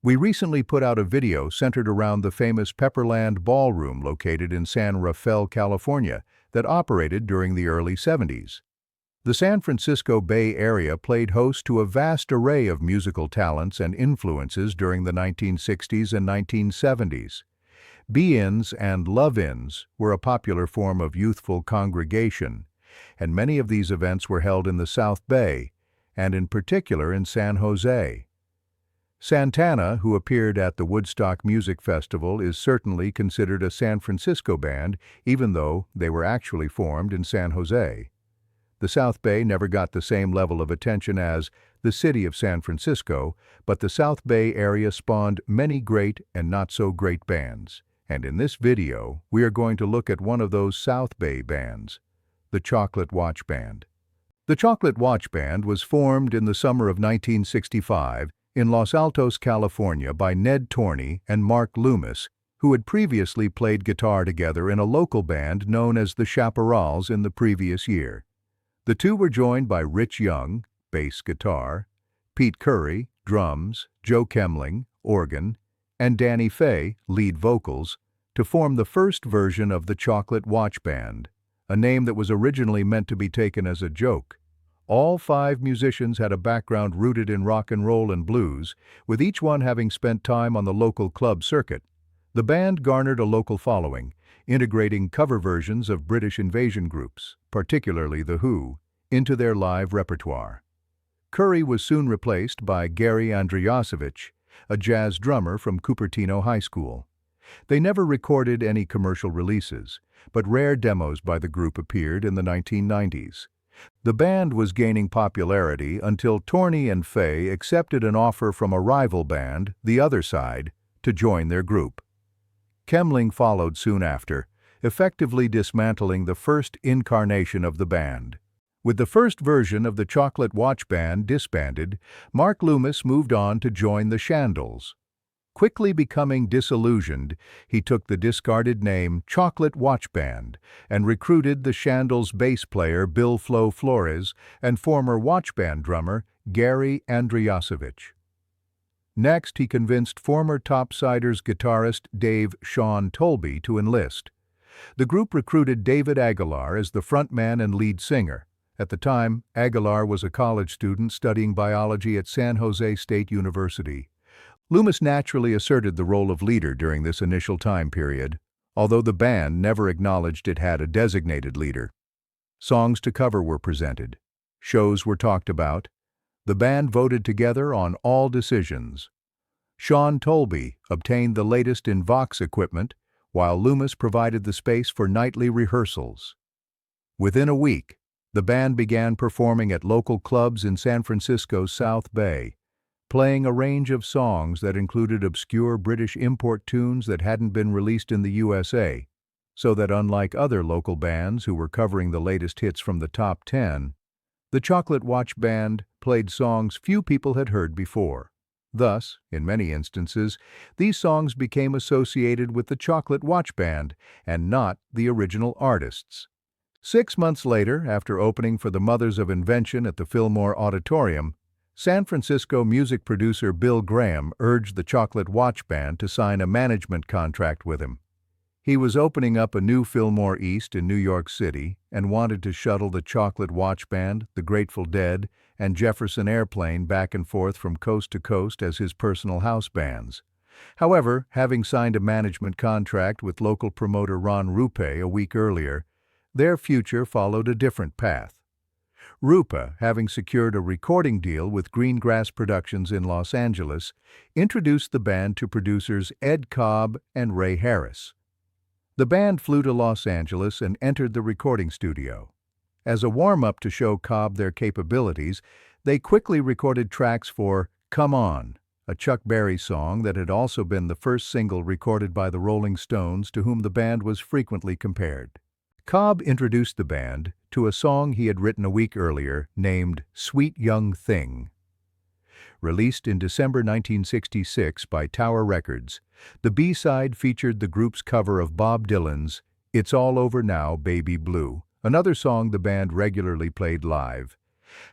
We recently put out a video centered around the famous Pepperland Ballroom located in San Rafael, California, that operated during the early 70s. The San Francisco Bay Area played host to a vast array of musical talents and influences during the 1960s and 1970s. Be-ins and love-ins were a popular form of youthful congregation, and many of these events were held in the South Bay, and in particular in San Jose. Santana, who appeared at the Woodstock Music Festival, is certainly considered a San Francisco band, even though they were actually formed in San Jose. The South Bay never got the same level of attention as the city of San Francisco, but the South Bay area spawned many great and not-so-great bands. And in this video, we are going to look at one of those South Bay bands, the Chocolate Watchband. The Chocolate Watchband was formed in the summer of 1965 in Los Altos, California by Ned Torney and Mark Loomis, who had previously played guitar together in a local band known as the Chaparrals in the previous year. The two were joined by Rich Young, bass guitar, Pete Curry, drums, Joe Kemling, organ, and Danny Fay, lead vocals, to form the first version of the Chocolate Watchband, a name that was originally meant to be taken as a joke. All five musicians had a background rooted in rock and roll and blues, with each one having spent time on the local club circuit. The band garnered a local following, integrating cover versions of British invasion groups, particularly The Who, into their live repertoire. Curry was soon replaced by Gary Andriasovich, a jazz drummer from Cupertino High School. They never recorded any commercial releases, but rare demos by the group appeared in the 1990s. The band was gaining popularity until Torney and Fay accepted an offer from a rival band, The Other Side, to join their group. Kemling followed soon after, effectively dismantling the first incarnation of the band. With the first version of the Chocolate Watchband disbanded, Mark Loomis moved on to join the Shandles. Quickly becoming disillusioned, he took the discarded name Chocolate Watchband and recruited the Shandles bass player Bill Flo Flores and former Watchband drummer Gary Andriasovich. Next, he convinced former Topsiders guitarist Dave Sean Tolby to enlist. The group recruited David Aguilar as the frontman and lead singer. At the time, Aguilar was a college student studying biology at San Jose State University. Loomis naturally asserted the role of leader during this initial time period, although the band never acknowledged it had a designated leader. Songs to cover were presented. Shows were talked about. The band voted together on all decisions. Sean Tolby obtained the latest in Vox equipment, while Loomis provided the space for nightly rehearsals. Within a week, the band began performing at local clubs in San Francisco's South Bay, playing a range of songs that included obscure British import tunes that hadn't been released in the USA, so that unlike other local bands who were covering the latest hits from the top 10, the Chocolate Watchband played songs few people had heard before. Thus, in many instances, these songs became associated with the Chocolate Watchband and not the original artists. 6 months later, after opening for the Mothers of Invention at the Fillmore Auditorium, San Francisco music producer Bill Graham urged the Chocolate Watchband to sign a management contract with him. He was opening up a new Fillmore East in New York City and wanted to shuttle the Chocolate Watchband, the Grateful Dead, and Jefferson Airplane back and forth from coast to coast as his personal house bands. However, having signed a management contract with local promoter Ron Rupe a week earlier, their future followed a different path. Rupa, having secured a recording deal with Greengrass Productions in Los Angeles, introduced the band to producers Ed Cobb and Ray Harris. The band flew to Los Angeles and entered the recording studio. As a warm-up to show Cobb their capabilities, they quickly recorded tracks for Come On, a Chuck Berry song that had also been the first single recorded by the Rolling Stones, to whom the band was frequently compared. Cobb introduced the band to a song he had written a week earlier named Sweet Young Thing. Released in December 1966 by Tower Records, the B-side featured the group's cover of Bob Dylan's It's All Over Now, Baby Blue, another song the band regularly played live.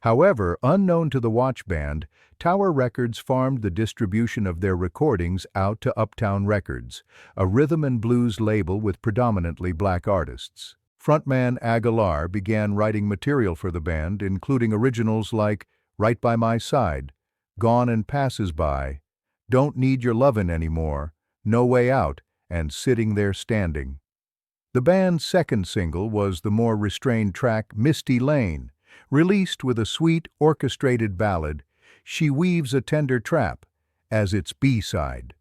However, unknown to the Watch Band, Tower Records farmed the distribution of their recordings out to Uptown Records, a rhythm and blues label with predominantly black artists. Frontman Aguilar began writing material for the band, including originals like Right by My Side, Gone and Passes By, Don't Need Your Lovin' Anymore, No Way Out, and Sitting There Standing. The band's second single was the more restrained track Misty Lane, released with a sweet, orchestrated ballad, She Weaves a Tender Trap, as its B-side.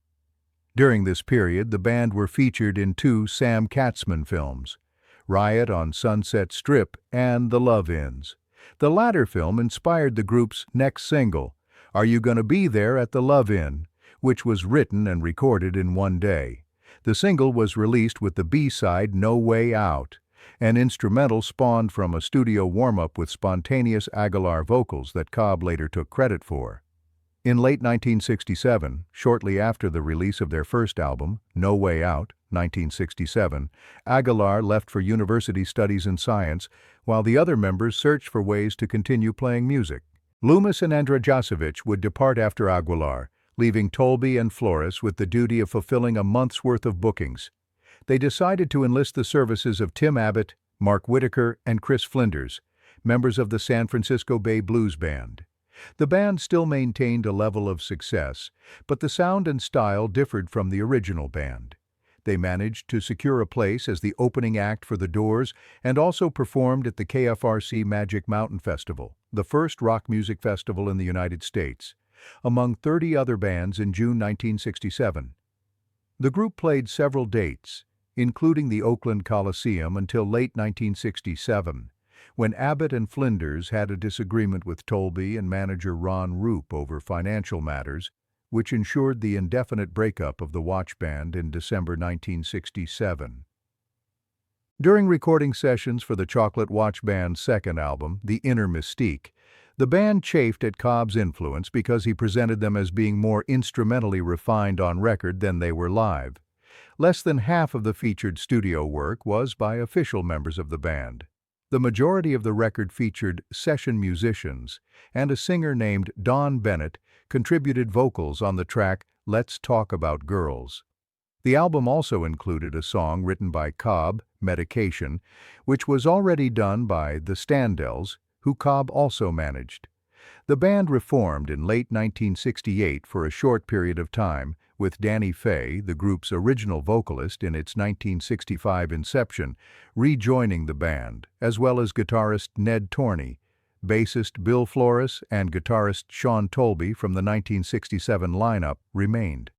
During this period, the band were featured in two Sam Katzman films, Riot on Sunset Strip and The Love-Ins. The latter film inspired the group's next single, Are You Gonna Be There at the Love-In, which was written and recorded in one day. The single was released with the B-side No Way Out, an instrumental spawned from a studio warm-up with spontaneous Aguilar vocals that Cobb later took credit for. In late 1967, shortly after the release of their first album, No Way Out, 1967, Aguilar left for university studies in science, while the other members searched for ways to continue playing music. Loomis and Andrajasovich would depart after Aguilar, leaving Tolby and Flores with the duty of fulfilling a month's worth of bookings. They decided to enlist the services of Tim Abbott, Mark Whitaker, and Chris Flinders, members of the San Francisco Bay Blues Band. The band still maintained a level of success, but the sound and style differed from the original band. They managed to secure a place as the opening act for The Doors and also performed at the KFRC Magic Mountain Festival, the first rock music festival in the United States, among 30 other bands in June 1967. The group played several dates, including the Oakland Coliseum until late 1967, when Abbott and Flinders had a disagreement with Tolby and manager Ron Roop over financial matters, which ensured the indefinite breakup of the Watch Band in December 1967. During recording sessions for the Chocolate Watchband's second album, The Inner Mystique, the band chafed at Cobb's influence because he presented them as being more instrumentally refined on record than they were live. Less than half of the featured studio work was by official members of the band. The majority of the record featured session musicians, and a singer named Don Bennett contributed vocals on the track Let's Talk About Girls. The album also included a song written by Cobb, Medication, which was already done by the Standells, who Cobb also managed. The band reformed in late 1968 for a short period of time, with Danny Fay, the group's original vocalist in its 1965 inception, rejoining the band, as well as guitarist Ned Torney, bassist Bill Flores, and guitarist Sean Tolby from the 1967 lineup remained.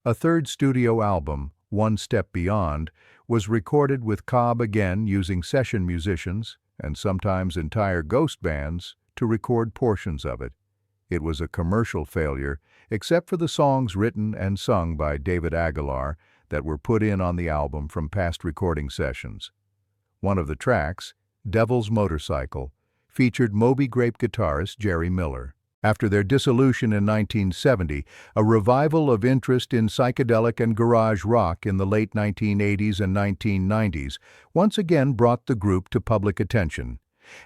A third studio album, One Step Beyond, was recorded with Cobb again using session musicians, and sometimes entire ghost bands, to record portions of it. It was a commercial failure, except for the songs written and sung by David Aguilar that were put in on the album from past recording sessions. One of the tracks, Devil's Motorcycle, featured Moby Grape guitarist Jerry Miller. After their dissolution in 1970, a revival of interest in psychedelic and garage rock in the late 1980s and 1990s once again brought the group to public attention,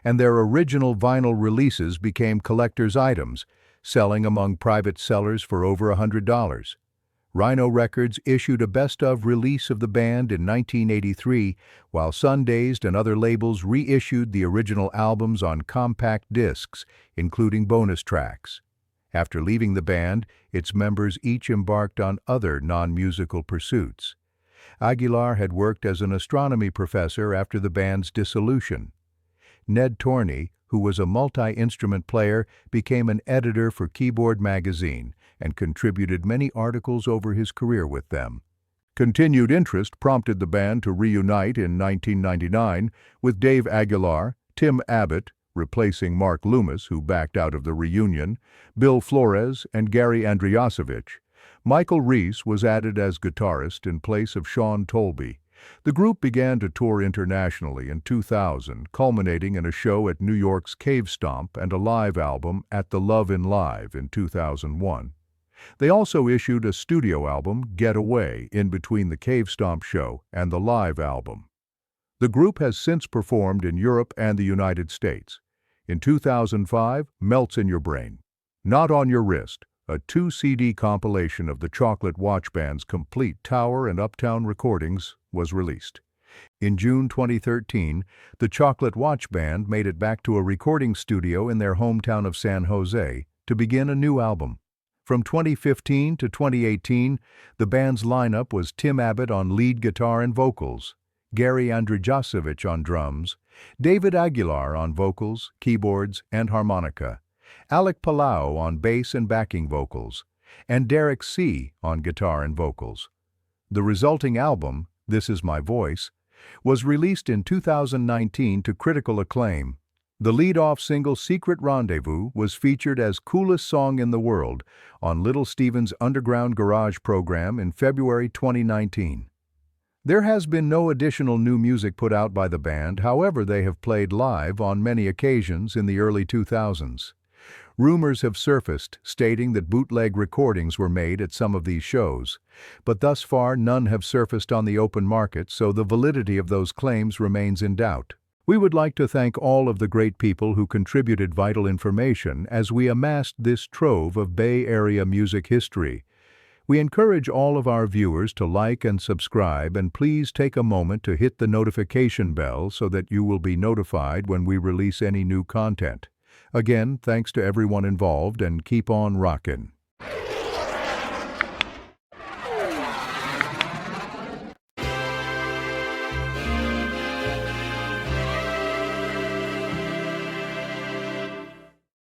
and their original vinyl releases became collector's items, selling among private sellers for over $100. Rhino Records issued a best-of release of the band in 1983, while Sundazed and other labels reissued the original albums on compact discs, including bonus tracks. After leaving the band, its members each embarked on other non-musical pursuits. Aguilar had worked as an astronomy professor after the band's dissolution. Ned Torney, who was a multi-instrument player, became an editor for Keyboard magazine and contributed many articles over his career with them. Continued interest prompted the band to reunite in 1999 with Dave Aguilar, Tim Abbott, replacing Mark Loomis, who backed out of the reunion, Bill Flores, and Gary Andriasovich. Michael Reese was added as guitarist in place of Sean Tolby. The group began to tour internationally in 2000, culminating in a show at New York's Cave Stomp and a live album at the Love in Live in 2001. They also issued a studio album, Get Away, in between the Cave Stomp show and the live album. The group has since performed in Europe and the United States. In 2005, Melts in Your Brain. Not on Your Wrist, a 2-CD compilation of the Chocolate Watchband's complete Tower and Uptown recordings, was released. In June 2013, the Chocolate Watchband made it back to a recording studio in their hometown of San Jose to begin a new album. From 2015 to 2018, the band's lineup was Tim Abbott on lead guitar and vocals, Gary Andrijasevich on drums, David Aguilar on vocals, keyboards, and harmonica, Alec Palau on bass and backing vocals, and Derek C. on guitar and vocals. The resulting album, This Is My Voice, was released in 2019 to critical acclaim. The lead-off single Secret Rendezvous was featured as Coolest Song in the World on Little Steven's Underground Garage program in February 2019. There has been no additional new music put out by the band, however they have played live on many occasions in the early 2000s. Rumors have surfaced stating that bootleg recordings were made at some of these shows, but thus far none have surfaced on the open market, so the validity of those claims remains in doubt. We would like to thank all of the great people who contributed vital information as we amassed this trove of Bay Area music history. We encourage all of our viewers to like and subscribe, and please take a moment to hit the notification bell so that you will be notified when we release any new content. Again, thanks to everyone involved, and keep on rockin'.